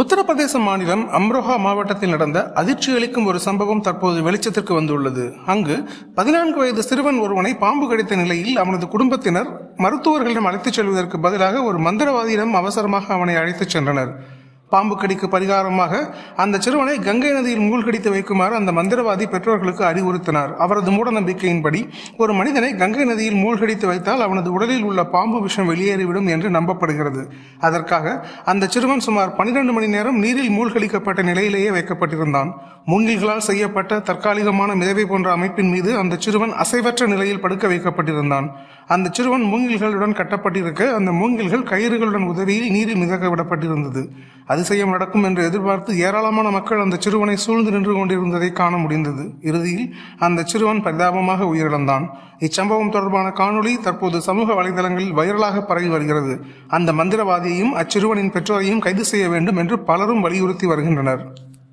உத்தரப்பிரதேச மாநிலம் அம்ரோஹா மாவட்டத்தில் நடந்த அதிர்ச்சி அளிக்கும் ஒரு சம்பவம் தற்போது வெளிச்சத்திற்கு வந்துள்ளது. அங்கு 14 வயது சிறுவன் ஒருவனை பாம்பு கடித்த நிலையில் அவனது குடும்பத்தினர் மருத்துவர்களிடம் அழைத்துச் செல்வதற்கு பதிலாக ஒரு மந்திரவாதியிடம் அவசரமாக அவனை அழைத்துச் சென்றனர். பாம்பு கடிக்கு பரிகாரமாக அந்த சிறுவனை கங்கை நதியில் மூழ்கடித்து வைக்குமாறு அந்த மந்திரவாதி பெற்றோர்களுக்கு அறிவுறுத்தினார். அவரது மூட நம்பிக்கையின்படி ஒரு மனிதனை கங்கை நதியில் மூழ்கடித்து வைத்தால் அவனது உடலில் உள்ள பாம்பு விஷம் வெளியேறிவிடும் என்று நம்பப்படுகிறது. அதற்காக அந்த சிறுவன் சுமார் 12 மணி நேரம் நீரில் மூழ்கடிக்கப்பட்ட நிலையிலேயே வைக்கப்பட்டிருந்தான். மூங்கில்களால் செய்யப்பட்ட தற்காலிகமான மிதவை போன்ற அமைப்பின் மீது அந்த சிறுவன் அசைவற்ற நிலையில் படுக்க வைக்கப்பட்டிருந்தான். அந்த சிறுவன் மூங்கில்களுடன் கட்டப்பட்டிருக்க அந்த மூங்கில்கள் கயிறுகளுடன் உதவியில் நீரில் மிதக்க விடப்பட்டிருந்தது. அதிசயம் நடக்கும் என்று எதிர்பார்த்து ஏராளமான மக்கள் அந்த சிறுவனை சூழ்ந்து நின்று கொண்டிருந்ததை காண முடிந்தது. இறுதியில் அந்த சிறுவன் பரிதாபமாக உயிரிழந்தான். இச்சம்பவம் தொடர்பான காணொளி தற்போது சமூக வலைதளங்களில் வைரலாக பரவி வருகிறது. அந்த மந்திரவாதியையும் அச்சிறுவனின் பெற்றோரையும் கைது செய்ய வேண்டும் என்று பலரும் வலியுறுத்தி வருகின்றனர்.